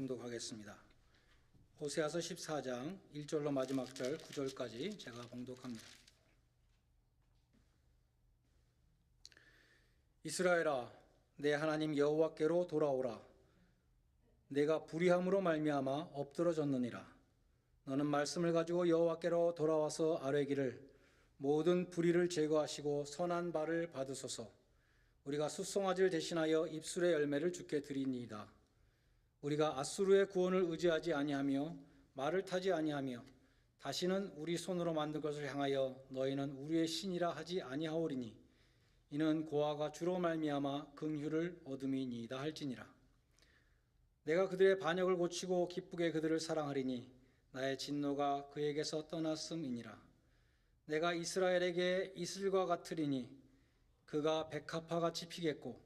봉독하겠습니다. 호세아서 14장 1절로 마지막 절 9절까지 제가 봉독합니다. 이스라엘아, 내 하나님 여호와께로 돌아오라. 내가 불의함으로 말미암아 엎드러졌느니라. 너는 말씀을 가지고 여호와께로 돌아와서 아뢰기를, 모든 불의를 제거하시고 선한 바를 받으소서. 우리가 숫송아지를 대신하여 입술의 열매를 주께 드리니이다. 우리가 앗수르의 구원을 의지하지 아니하며 말을 타지 아니하며 다시는 우리 손으로 만든 것을 향하여 너희는 우리의 신이라 하지 아니하오리니 이는 고아가 주로 말미암아 긍휼을 얻음이니이다 할지니라. 내가 그들의 반역을 고치고 기쁘게 그들을 사랑하리니 나의 진노가 그에게서 떠났음이니라. 내가 이스라엘에게 이슬과 같으리니 그가 백합화같이 피겠고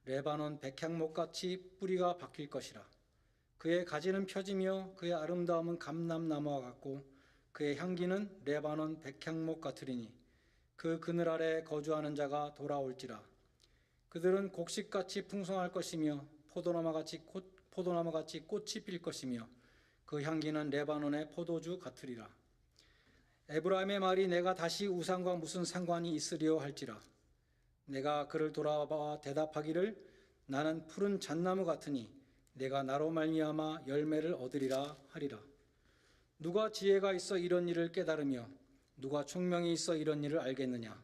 레바논 백향목같이 뿌리가 박힐 것이라. 그의 가지는 펴지며 그의 아름다움은 감람나무와 같고 그의 향기는 레바논 백향목 같으리니 그 그늘 아래 거주하는 자가 돌아올지라. 그들은 곡식같이 풍성할 것이며 포도나무같이 꽃이 필 것이며 그 향기는 레바논의 포도주 같으리라. 에브라임의 말이 내가 다시 우상과 무슨 상관이 있으리요 할지라. 내가 그를 돌아봐 대답하기를 나는 푸른 잣나무 같으니 내가 나로 말미암아 열매를 얻으리라 하리라. 누가 지혜가 있어 이런 일을 깨달으며 누가 총명이 있어 이런 일을 알겠느냐.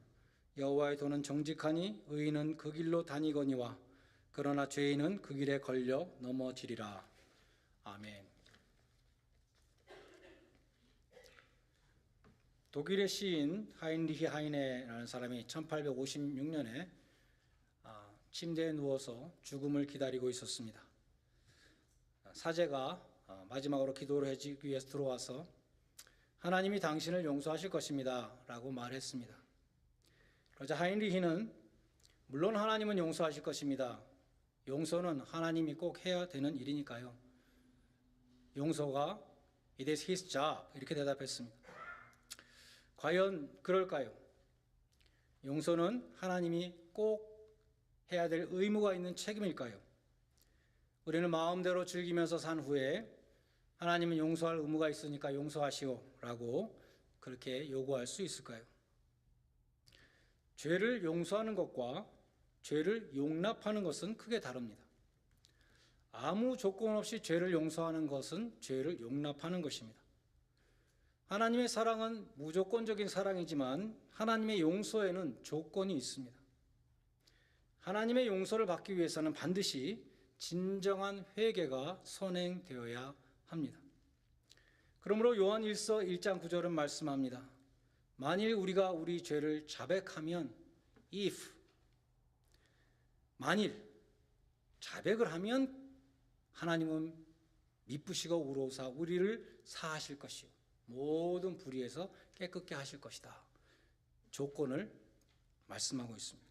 여호와의 도는 정직하니 의인은 그 길로 다니거니와 그러나 죄인은 그 길에 걸려 넘어지리라. 아멘. 독일의 시인 하인리히 하이네라는 사람이 1856년에 침대에 누워서 죽음을 기다리고 있었습니다. 사제가 마지막으로 기도를 해주기 위해서 들어와서 하나님이 당신을 용서하실 것입니다 라고 말했습니다. 그러자 하인리히는 물론 하나님은 용서하실 것입니다. 용서는 하나님이 꼭 해야 되는 일이니까요. 용서가 It is his job 이렇게 대답했습니다. 과연 그럴까요? 용서는 하나님이 꼭 해야 될 의무가 있는 책임일까요? 우리는 마음대로 즐기면서 산 후에 하나님은 용서할 의무가 있으니까 용서하시오 라고 그렇게 요구할 수 있을까요? 죄를 용서하는 것과 죄를 용납하는 것은 크게 다릅니다. 아무 조건 없이 죄를 용서하는 것은 죄를 용납하는 것입니다. 하나님의 사랑은 무조건적인 사랑이지만 하나님의 용서에는 조건이 있습니다. 하나님의 용서를 받기 위해서는 반드시 진정한 회개가 선행되어야 합니다. 그러므로 요한 1서 1장 9절은 말씀합니다. 만일 우리가 우리 죄를 자백하면 만일 자백을 하면 하나님은 미쁘시고 우러우사 우리를 사하실 것이요 모든 불의에서 깨끗게 하실 것이다. 조건을 말씀하고 있습니다.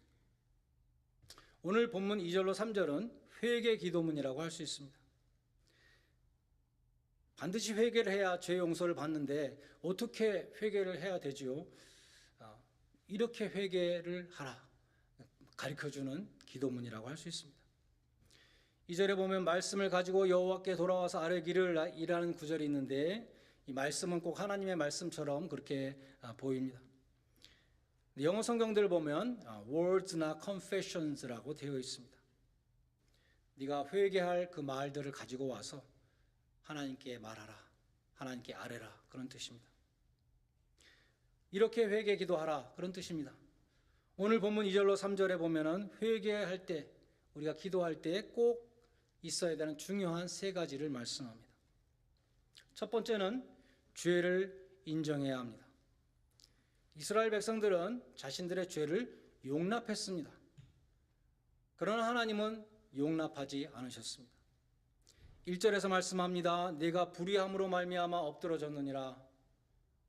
오늘 본문 2절로 3절은 회개 기도문이라고 할 수 있습니다. 반드시 회개를 해야 죄 용서를 받는데 어떻게 회개를 해야 되지요? 이렇게 회개를 하라 가르쳐주는 기도문이라고 할 수 있습니다. 2절에 보면 말씀을 가지고 여호와께 돌아와서 아뢰기를 이라는 구절이 있는데 이 말씀은 꼭 하나님의 말씀처럼 그렇게 보입니다. 영어 성경들을 보면 words나 confessions라고 되어 있습니다. 네가 회개할 그 말들을 가지고 와서 하나님께 말하라, 하나님께 아뢰라 그런 뜻입니다. 이렇게 회개 기도하라 그런 뜻입니다. 오늘 본문 2절로 3절에 보면은 회개할 때 우리가 기도할 때 꼭 있어야 되는 중요한 세 가지를 말씀합니다. 첫 번째는 죄를 인정해야 합니다. 이스라엘 백성들은 자신들의 죄를 용납했습니다. 그러나 하나님은 용납하지 않으셨습니다. 1절에서 말씀합니다. 내가 불의함으로 말미암아 엎드러졌느니라.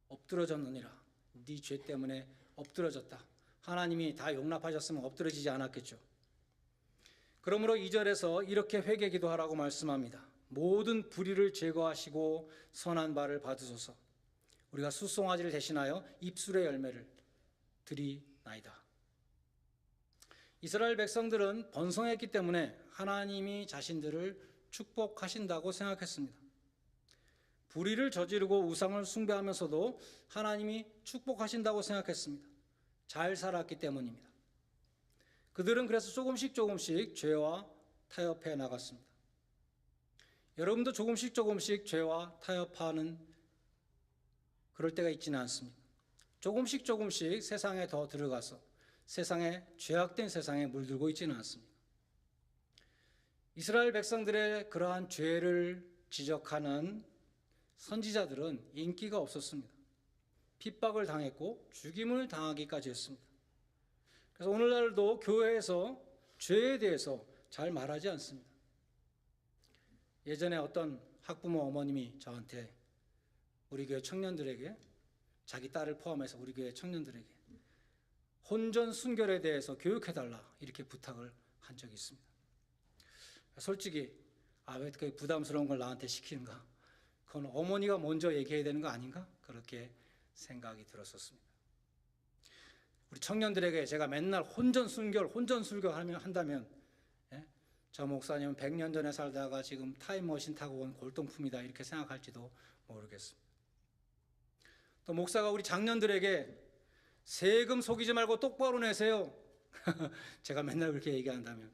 네 죄 때문에 엎드러졌다. 하나님이 다 용납하셨으면 엎드러지지 않았겠죠. 그러므로 2절에서 이렇게 회개 기도하라고 말씀합니다. 모든 불의를 제거하시고 선한 바를 받으소서. 우리가 숫송아지를 대신하여 입술의 열매를 드리나이다. 이스라엘 백성들은 번성했기 때문에 하나님이 자신들을 축복하신다고 생각했습니다. 불의를 저지르고 우상을 숭배하면서도 하나님이 축복하신다고 생각했습니다. 잘 살았기 때문입니다. 그들은 그래서 조금씩 죄와 타협해 나갔습니다. 여러분도 조금씩 죄와 타협하는 그럴 때가 있지는 않습니다. 조금씩 세상에 더 들어가서 죄악된 세상에 물들고 있지는 않습니다. 이스라엘 백성들의 그러한 죄를 지적하는 선지자들은 인기가 없었습니다. 핍박을 당했고 죽임을 당하기까지 했습니다. 그래서 오늘날도 교회에서 죄에 대해서 잘 말하지 않습니다. 예전에 어떤 학부모 어머님이 저한테 우리 교회 청년들에게, 자기 딸을 포함해서 우리 교회 청년들에게 혼전 순결에 대해서 교육해달라 이렇게 부탁을 한 적이 있습니다. 솔직히 왜 이렇게 부담스러운 걸 나한테 시키는가? 그건 어머니가 먼저 얘기해야 되는 거 아닌가? 그렇게 생각이 들었었습니다. 우리 청년들에게 제가 맨날 혼전 순결 한다면, 저 목사님은 100년 전에 살다가 지금 타임머신 타고 온 골동품이다 이렇게 생각할지도 모르겠습니다. 또 목사가 우리 장년들에게 세금 속이지 말고 똑바로 내세요. 제가 맨날 그렇게 얘기한다면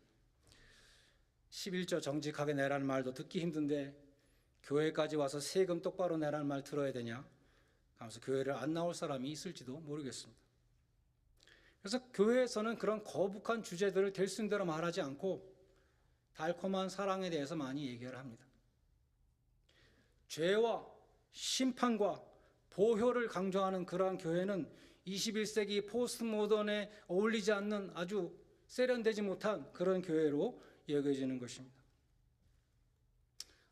11조 정직하게 내라는 말도 듣기 힘든데 교회까지 와서 세금 똑바로 내라는 말 들어야 되냐? 하면서 교회를 안 나올 사람이 있을지도 모르겠습니다. 그래서 교회에서는 그런 거북한 주제들을 될 수 있는 대로 말하지 않고 달콤한 사랑에 대해서 많이 얘기를 합니다. 죄와 심판과 보혈을 강조하는 그러한 교회는 21세기 포스트 모던에 어울리지 않는 아주 세련되지 못한 그런 교회로 여겨지는 것입니다.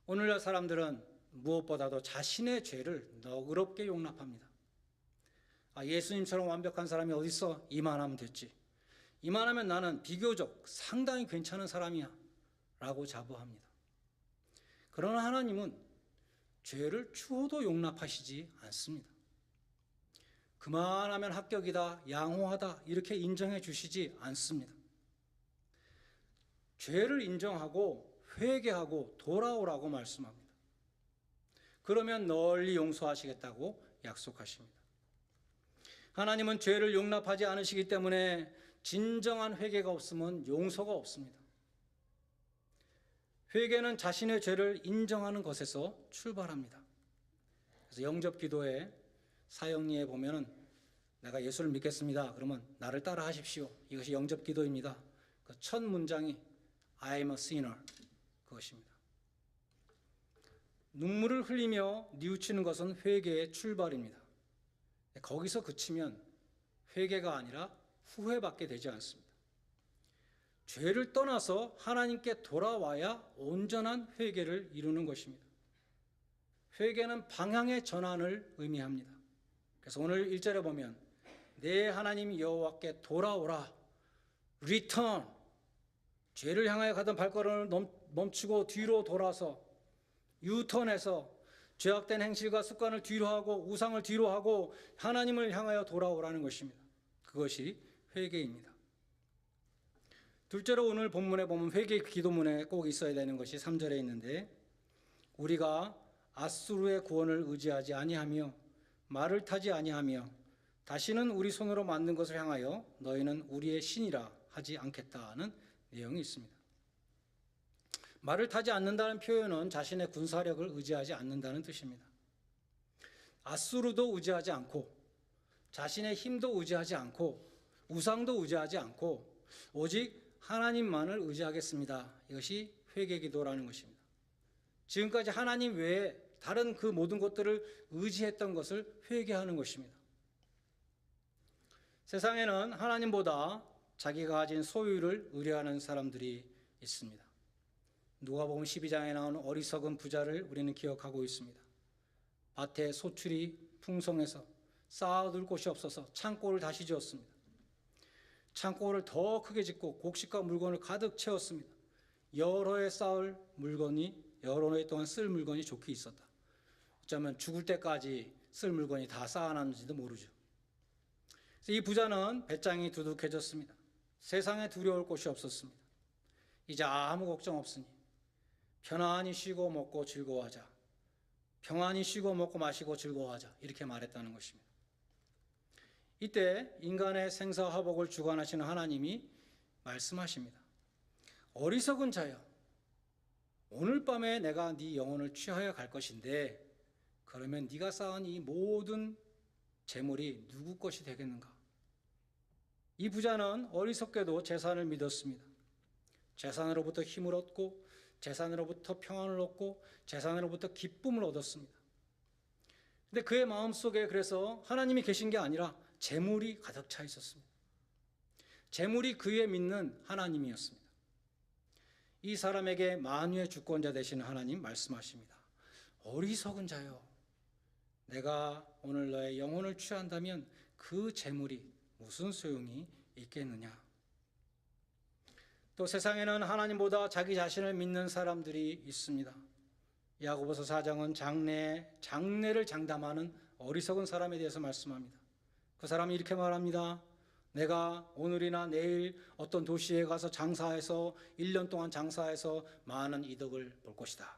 오늘날 사람들은 무엇보다도 자신의 죄를 너그럽게 용납합니다. 예수님처럼 완벽한 사람이 어딨어? 이만하면 됐지. 이만하면 나는 비교적 상당히 괜찮은 사람이야 라고 자부합니다. 그러나 하나님은 죄를 추호도 용납하시지 않습니다. 그만하면 합격이다, 양호하다 이렇게 인정해 주시지 않습니다. 죄를 인정하고 회개하고 돌아오라고 말씀합니다. 그러면 널리 용서하시겠다고 약속하십니다. 하나님은 죄를 용납하지 않으시기 때문에 진정한 회개가 없으면 용서가 없습니다. 회개는 자신의 죄를 인정하는 것에서 출발합니다. 그래서 영접 기도에 사형리에 보면은 내가 예수를 믿겠습니다. 그러면 나를 따라 하십시오. 이것이 영접 기도입니다. 그 첫 문장이 I am a sinner 그것입니다. 눈물을 흘리며 뉘우치는 것은 회개의 출발입니다. 거기서 그치면 회개가 아니라 후회받게 되지 않습니다. 죄를 떠나서 하나님께 돌아와야 온전한 회개를 이루는 것입니다. 회개는 방향의 전환을 의미합니다. 그래서 오늘 1절에 보면 내 하나님 여호와께 돌아오라. Return. 죄를 향하여 가던 발걸음을 멈추고 뒤로 돌아서 유턴해서 죄악된 행실과 습관을 뒤로 하고 우상을 뒤로 하고 하나님을 향하여 돌아오라는 것입니다. 그것이 회개입니다. 둘째로 오늘 본문에 보면 회개 기도문에 꼭 있어야 되는 것이 3절에 있는데 우리가 아수르의 구원을 의지하지 아니하며 말을 타지 아니하며 다시는 우리 손으로 만든 것을 향하여 너희는 우리의 신이라 하지 않겠다는 내용이 있습니다. 말을 타지 않는다는 표현은 자신의 군사력을 의지하지 않는다는 뜻입니다. 아수르도 의지하지 않고 자신의 힘도 의지하지 않고 우상도 의지하지 않고 오직 하나님만을 의지하겠습니다. 이것이 회개기도라는 것입니다. 지금까지 하나님 외에 다른 그 모든 것들을 의지했던 것을 회개하는 것입니다. 세상에는 하나님보다 자기가 가진 소유를 의뢰하는 사람들이 있습니다. 누가복음 12장에 나오는 어리석은 부자를 우리는 기억하고 있습니다. 밭에 소출이 풍성해서 쌓아둘 곳이 없어서 창고를 다시 지었습니다. 창고를 더 크게 짓고 곡식과 물건을 가득 채웠습니다. 여러 해 쌓을 물건이 여러 해 동안 쓸 물건이 좋게 있었다. 어쩌면 죽을 때까지 쓸 물건이 다 쌓아놨는지도 모르죠. 이 부자는 배짱이 두둑해졌습니다. 세상에 두려울 곳이 없었습니다. 이제 아무 걱정 없으니 편안히 쉬고 먹고 즐거워하자. 평안히 쉬고 먹고 마시고 즐거워하자. 이렇게 말했다는 것입니다. 이때 인간의 생사화복을 주관하시는 하나님이 말씀하십니다. 어리석은 자여, 오늘 밤에 내가 네 영혼을 취하여 갈 것인데 그러면 네가 쌓은 이 모든 재물이 누구 것이 되겠는가? 이 부자는 어리석게도 재산을 믿었습니다. 재산으로부터 힘을 얻고 재산으로부터 평안을 얻고 재산으로부터 기쁨을 얻었습니다. 근데 그의 마음속에 그래서 하나님이 계신 게 아니라 재물이 가득 차 있었습니다. 재물이 그의 믿는 하나님이었습니다. 이 사람에게 만유의 주권자 되시는 하나님 말씀하십니다. 어리석은 자여, 내가 오늘 너의 영혼을 취한다면 그 재물이 무슨 소용이 있겠느냐. 또 세상에는 하나님보다 자기 자신을 믿는 사람들이 있습니다. 야고보서 4장은 장래를 장담하는 어리석은 사람에 대해서 말씀합니다. 그 사람이 이렇게 말합니다. 내가 오늘이나 내일 어떤 도시에 가서 장사해서 1년 동안 장사해서 많은 이득을 볼 것이다.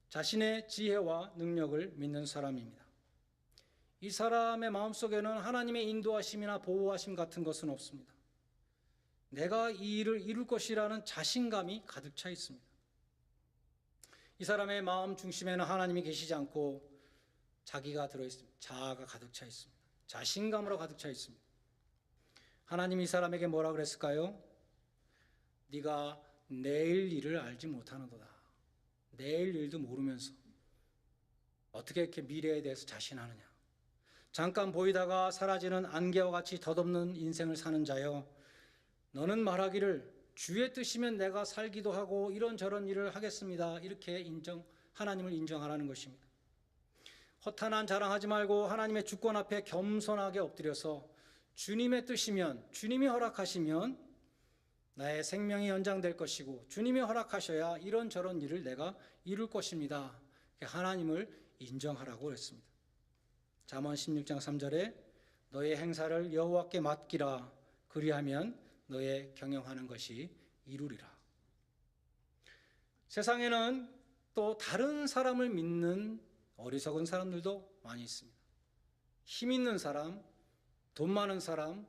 자신의 지혜와 능력을 믿는 사람입니다. 이 사람의 마음속에는 하나님의 인도하심이나 보호하심 같은 것은 없습니다. 내가 이 일을 이룰 것이라는 자신감이 가득 차 있습니다. 이 사람의 마음 중심에는 하나님이 계시지 않고 자기가 들어있습니다. 자아가 가득 차 있습니다. 자신감으로 가득 차 있습니다. 하나님이 이 사람에게 뭐라 그랬을까요? 네가 내일 일을 알지 못하는도다. 내일 일도 모르면서 어떻게 이렇게 미래에 대해서 자신하느냐. 잠깐 보이다가 사라지는 안개와 같이 덧없는 인생을 사는 자여, 너는 말하기를 주의 뜻이면 내가 살기도 하고 이런저런 일을 하겠습니다. 이렇게 하나님을 인정하라는 것입니다. 허탄한 자랑하지 말고 하나님의 주권 앞에 겸손하게 엎드려서 주님의 뜻이면, 주님이 허락하시면 나의 생명이 연장될 것이고 주님이 허락하셔야 이런저런 일을 내가 이룰 것입니다. 하나님을 인정하라고 그랬습니다. 잠언 16장 3절에 너의 행사를 여호와께 맡기라. 그리하면 너의 경영하는 것이 이루리라. 세상에는 또 다른 사람을 믿는 어리석은 사람들도 많이 있습니다. 힘 있는 사람, 돈 많은 사람,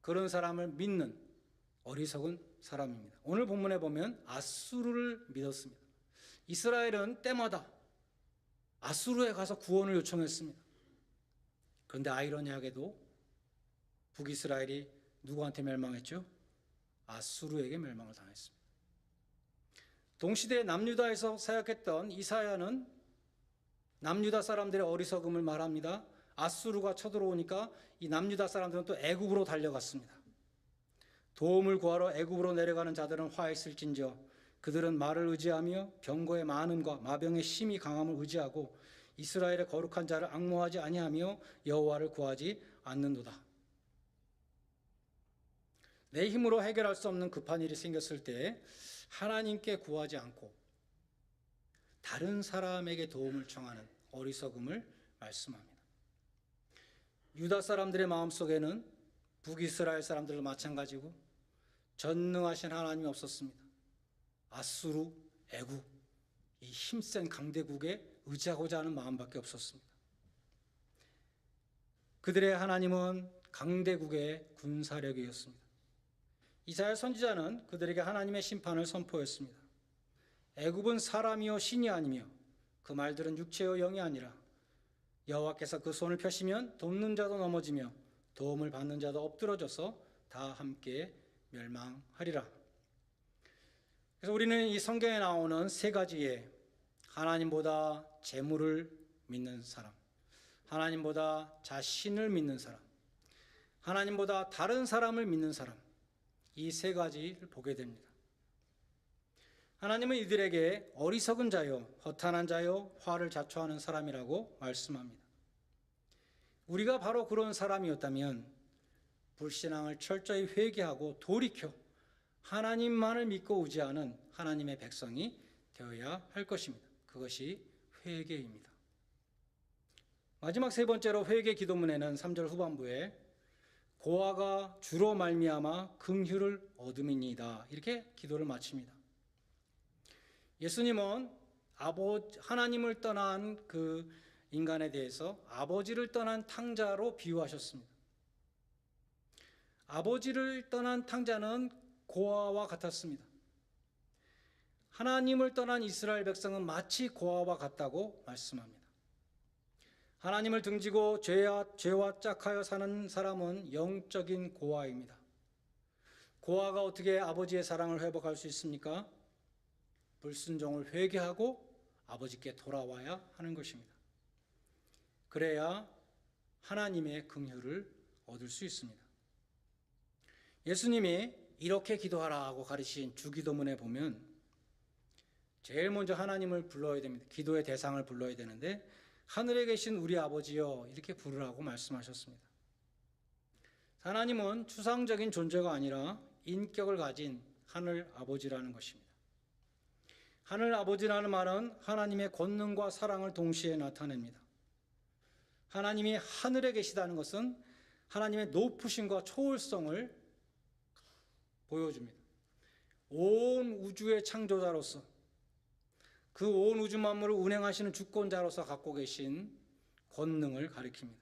그런 사람을 믿는 어리석은 사람입니다. 오늘 본문에 보면 아수르를 믿었습니다. 이스라엘은 때마다 아수르에 가서 구원을 요청했습니다. 그런데 아이러니하게도 북이스라엘이 누구한테 멸망했죠? 아수르에게 멸망을 당했습니다. 동시대에 남유다에서 사역했던 이사야는 남유다 사람들의 어리석음을 말합니다. 아수르가 쳐들어오니까 이 남유다 사람들은 또 애굽으로 달려갔습니다. 도움을 구하러 애굽으로 내려가는 자들은 화했을진저 그들은 말을 의지하며 병거의 많음과 마병의 심히 강함을 의지하고 이스라엘의 거룩한 자를 앙모하지 아니하며 여호와를 구하지 않는도다. 내 힘으로 해결할 수 없는 급한 일이 생겼을 때 하나님께 구하지 않고 다른 사람에게 도움을 청하는 어리석음을 말씀합니다. 유다 사람들의 마음속에는 북이스라엘 사람들과 마찬가지고 전능하신 하나님이 없었습니다. 아수르, 애굽, 이 힘센 강대국에 의지하고자 하는 마음밖에 없었습니다. 그들의 하나님은 강대국의 군사력이었습니다. 이사야 선지자는 그들에게 하나님의 심판을 선포했습니다. 애굽은 사람이요 신이 아니며 그 말들은 육체요 영이 아니라 여호와께서 그 손을 펴시면 돕는 자도 넘어지며 도움을 받는 자도 엎드러져서 다 함께 멸망하리라. 그래서 우리는 이 성경에 나오는 세 가지의 하나님보다 재물을 믿는 사람, 하나님보다 자신을 믿는 사람, 하나님보다 다른 사람을 믿는 사람, 이 세 가지를 보게 됩니다. 하나님은 이들에게 어리석은 자요, 허탄한 자요, 화를 자초하는 사람이라고 말씀합니다. 우리가 바로 그런 사람이었다면 불신앙을 철저히 회개하고 돌이켜 하나님만을 믿고 의지하는 하나님의 백성이 되어야 할 것입니다. 그것이 회개입니다. 마지막 세 번째로 회개 기도문에는 3절 후반부에 고아가 주로 말미암아 긍휼을 얻음이니이다 이렇게 기도를 마칩니다. 예수님은 하나님을 떠난 그 인간에 대해서 아버지를 떠난 탕자로 비유하셨습니다. 아버지를 떠난 탕자는 고아와 같았습니다. 하나님을 떠난 이스라엘 백성은 마치 고아와 같다고 말씀합니다. 하나님을 등지고 죄와 짝하여 사는 사람은 영적인 고아입니다. 고아가 어떻게 아버지의 사랑을 회복할 수 있습니까? 불순종을 회개하고 아버지께 돌아와야 하는 것입니다. 그래야 하나님의 긍휼을 얻을 수 있습니다. 예수님이 이렇게 기도하라고 가르치신 주기도문에 보면 제일 먼저 하나님을 불러야 됩니다. 기도의 대상을 불러야 되는데 하늘에 계신 우리 아버지여 이렇게 부르라고 말씀하셨습니다. 하나님은 추상적인 존재가 아니라 인격을 가진 하늘 아버지라는 것입니다. 하늘 아버지라는 말은 하나님의 권능과 사랑을 동시에 나타냅니다. 하나님이 하늘에 계시다는 것은 하나님의 높으심과 초월성을 보여줍니다. 온 우주의 창조자로서 그 온 우주 만물을 운행하시는 주권자로서 갖고 계신 권능을 가리킵니다.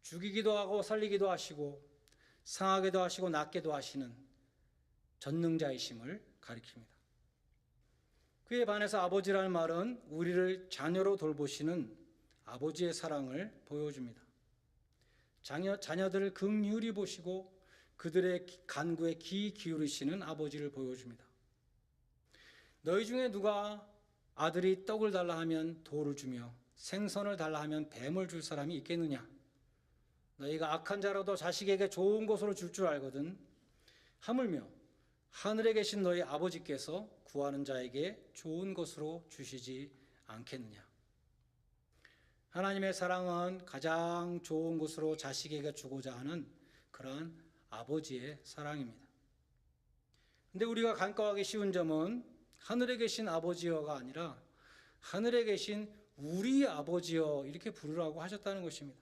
죽이기도 하고 살리기도 하시고 상하게도 하시고 낫게도 하시는 전능자이심을 가리킵니다. 그에 반해서 아버지라는 말은 우리를 자녀로 돌보시는 아버지의 사랑을 보여줍니다. 자녀들을 긍휼히 보시고 그들의 간구에 귀 기울이시는 아버지를 보여줍니다. 너희 중에 누가 아들이 떡을 달라 하면 돌을 주며 생선을 달라 하면 뱀을 줄 사람이 있겠느냐? 너희가 악한 자라도 자식에게 좋은 것으로 줄 줄 알거든. 하물며 하늘에 계신 너희 아버지께서 구하는 자에게 좋은 것으로 주시지 않겠느냐? 하나님의 사랑은 가장 좋은 것으로 자식에게 주고자 하는 그러한 아버지의 사랑입니다. 그런데 우리가 간과하기 쉬운 점은 하늘에 계신 아버지여가 아니라 하늘에 계신 우리 아버지여 이렇게 부르라고 하셨다는 것입니다.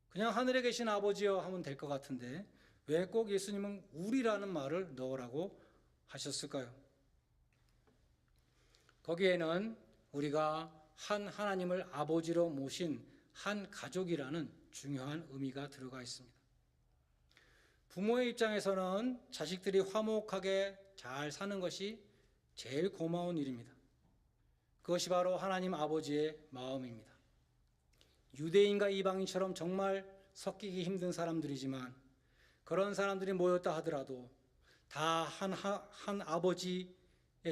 그냥 하늘에 계신 아버지여 하면 될 것 같은데 왜 꼭 예수님은 우리라는 말을 넣으라고 하셨을까요? 거기에는 우리가 한 하나님을 아버지로 모신 한 가족이라는 중요한 의미가 들어가 있습니다. 부모의 입장에서는 자식들이 화목하게 잘 사는 것이 제일 고마운 일입니다. 그것이 바로 하나님 아버지의 마음입니다. 유대인과 이방인처럼 정말 섞이기 힘든 사람들이지만 그런 사람들이 모였다 하더라도 다 한 아버지의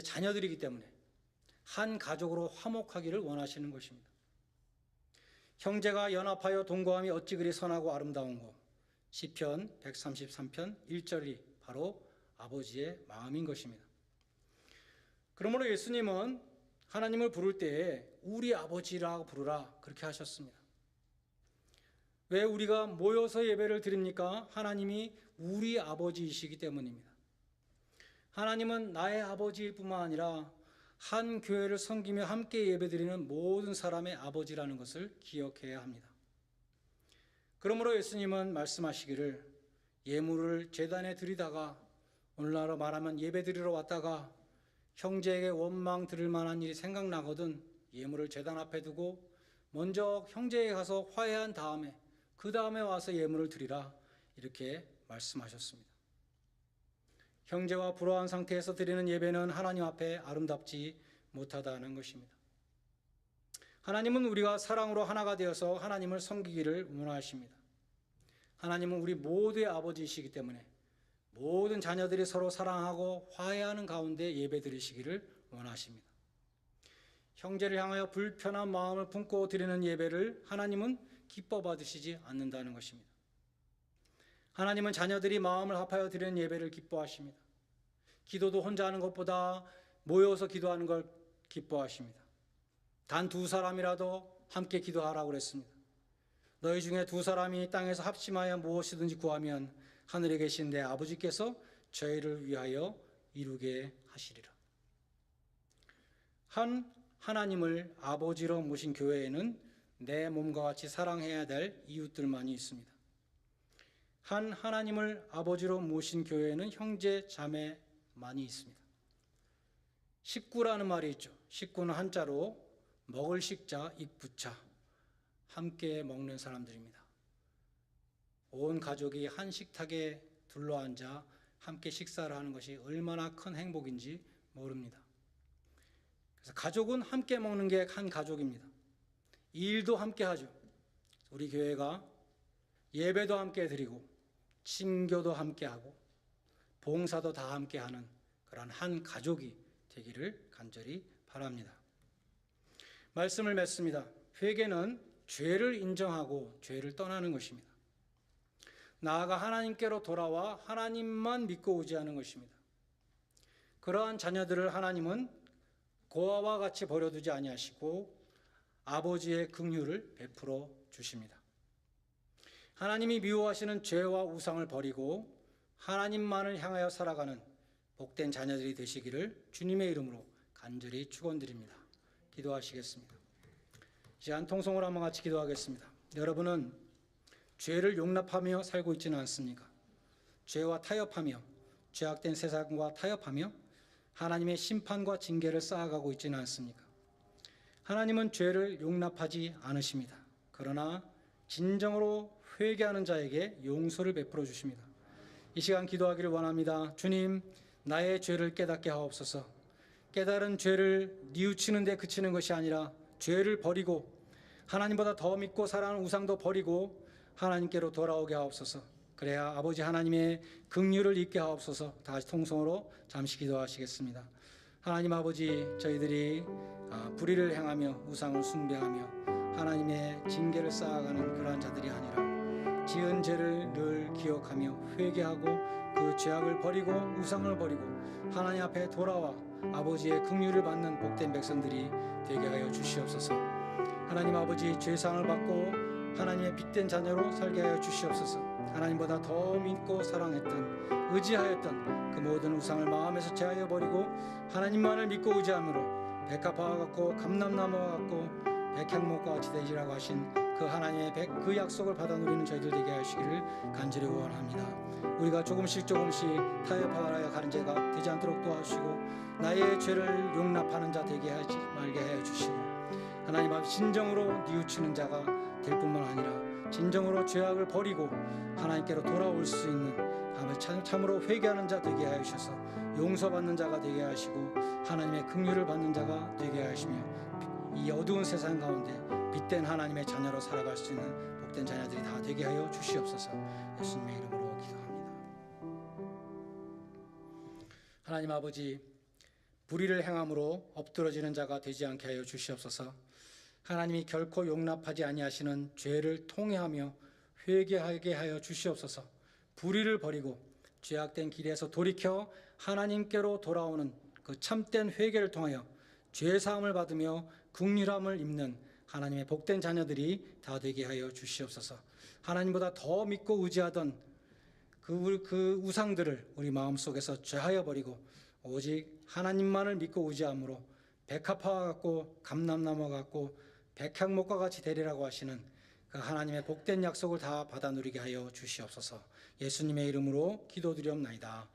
자녀들이기 때문에 한 가족으로 화목하기를 원하시는 것입니다. 형제가 연합하여 동거함이 어찌 그리 선하고 아름다운고 시편 133편 1절이 바로 아버지의 마음인 것입니다. 그러므로 예수님은 하나님을 부를 때에 우리 아버지라고 부르라 그렇게 하셨습니다. 왜 우리가 모여서 예배를 드립니까? 하나님이 우리 아버지이시기 때문입니다. 하나님은 나의 아버지일 뿐만 아니라 한 교회를 섬기며 함께 예배드리는 모든 사람의 아버지라는 것을 기억해야 합니다. 그러므로 예수님은 말씀하시기를 예물을 제단에 드리다가 오늘날로 말하면 예배드리러 왔다가 형제에게 원망 들을 만한 일이 생각나거든 예물을 제단 앞에 두고 먼저 형제에게 가서 화해한 다음에 그 다음에 와서 예물을 드리라 이렇게 말씀하셨습니다. 형제와 불화한 상태에서 드리는 예배는 하나님 앞에 아름답지 못하다는 것입니다. 하나님은 우리가 사랑으로 하나가 되어서 하나님을 섬기기를 원하십니다. 하나님은 우리 모두의 아버지이시기 때문에 모든 자녀들이 서로 사랑하고 화해하는 가운데 예배드리시기를 원하십니다. 형제를 향하여 불편한 마음을 품고 드리는 예배를 하나님은 기뻐 받으시지 않는다는 것입니다. 하나님은 자녀들이 마음을 합하여 드리는 예배를 기뻐하십니다. 기도도 혼자 하는 것보다 모여서 기도하는 걸 기뻐하십니다. 단 두 사람이라도 함께 기도하라고 그랬습니다. 너희 중에 두 사람이 땅에서 합심하여 무엇이든지 구하면 하늘에 계신 내 아버지께서 저희를 위하여 이루게 하시리라. 한 하나님을 아버지로 모신 교회에는 내 몸과 같이 사랑해야 될 이웃들만이 있습니다. 한 하나님을 아버지로 모신 교회에는 형제 자매만이 있습니다. 식구라는 말이 있죠. 식구는 한자로 먹을 식자, 익부자, 함께 먹는 사람들입니다. 온 가족이 한 식탁에 둘러앉아 함께 식사를 하는 것이 얼마나 큰 행복인지 모릅니다. 그래서 가족은 함께 먹는 게 한 가족입니다. 일도 함께 하죠. 우리 교회가 예배도 함께 드리고 친교도 함께 하고 봉사도 다 함께 하는 그런 한 가족이 되기를 간절히 바랍니다. 말씀을 맺습니다. 회개는 죄를 인정하고 죄를 떠나는 것입니다. 나아가 하나님께로 돌아와 하나님만 믿고 의지하는 것입니다. 그러한 자녀들을 하나님은 고아와 같이 버려두지 아니하시고 아버지의 긍휼을 베풀어 주십니다. 하나님이 미워하시는 죄와 우상을 버리고 하나님만을 향하여 살아가는 복된 자녀들이 되시기를 주님의 이름으로 간절히 축원드립니다. 기도하시겠습니다. 이 시간 통성으로 한번 같이 기도하겠습니다. 여러분은 죄를 용납하며 살고 있지는 않습니까? 죄와 타협하며 죄악된 세상과 타협하며 하나님의 심판과 징계를 쌓아가고 있지는 않습니까? 하나님은 죄를 용납하지 않으십니다. 그러나 진정으로 회개하는 자에게 용서를 베풀어 주십니다. 이 시간 기도하기를 원합니다. 주님, 나의 죄를 깨닫게 하옵소서. 깨달은 죄를 뉘우치는 데 그치는 것이 아니라 죄를 버리고 하나님보다 더 믿고 사랑하는 우상도 버리고 하나님께로 돌아오게 하옵소서. 그래야 아버지 하나님의 긍휼을 잊게 하옵소서. 다시 통성으로 잠시 기도하시겠습니다. 하나님 아버지, 저희들이 불의를 행하며 우상을 숭배하며 하나님의 징계를 쌓아가는 그러한 자들이 아니라 지은 죄를 늘 기억하며 회개하고 그 죄악을 버리고 우상을 버리고 하나님 앞에 돌아와 아버지의 긍휼을 받는 복된 백성들이 되게 하여 주시옵소서. 하나님 아버지, 죄상을 받고 하나님의 빛된 자녀로 살게 하여 주시옵소서. 하나님보다 더 믿고 사랑했던 의지하였던 그 모든 우상을 마음에서 제하여 버리고 하나님만을 믿고 의지함으로 백합화와 같고 감람나무와 같고 백향목과 같이 되시라고 하신 그 하나님의 그 약속을 받아 누리는 저희들 되게 하시기를 간절히 원합니다. 우리가 조금씩 타협하여 가는 죄가 되지 않도록 도와주시고 나의 죄를 용납하는 자 되게 하지 말게 하여 주시고 하나님 앞 진정으로 뉘우치는 자가 될 뿐만 아니라 진정으로 죄악을 버리고 하나님께로 돌아올 수 있는 참으로 회개하는 자 되게 하여 주셔서 용서받는 자가 되게 하시고 하나님의 긍휼을 받는 자가 되게 하시며 이 어두운 세상 가운데 빛된 하나님의 자녀로 살아갈 수 있는 복된 자녀들이 다 되게 하여 주시옵소서. 예수님의 이름으로 기도합니다. 하나님 아버지, 불의를 행함으로 엎드러지는 자가 되지 않게 하여 주시옵소서. 하나님이 결코 용납하지 아니하시는 죄를 통회하며 회개하게 하여 주시옵소서. 불의를 버리고 죄악된 길에서 돌이켜 하나님께로 돌아오는 그 참된 회개를 통하여 죄사함을 받으며 긍휼함을 입는 하나님의 복된 자녀들이 다 되게 하여 주시옵소서. 하나님보다 더 믿고 의지하던 그 우상들을 우리 마음속에서 죄하여 버리고 오직 하나님만을 믿고 의지함으로 백합화와 같고 감람나무와 같고 백향목과 같이 되리라고 하시는 그 하나님의 복된 약속을 다 받아 누리게 하여 주시옵소서. 예수님의 이름으로 기도드리옵나이다.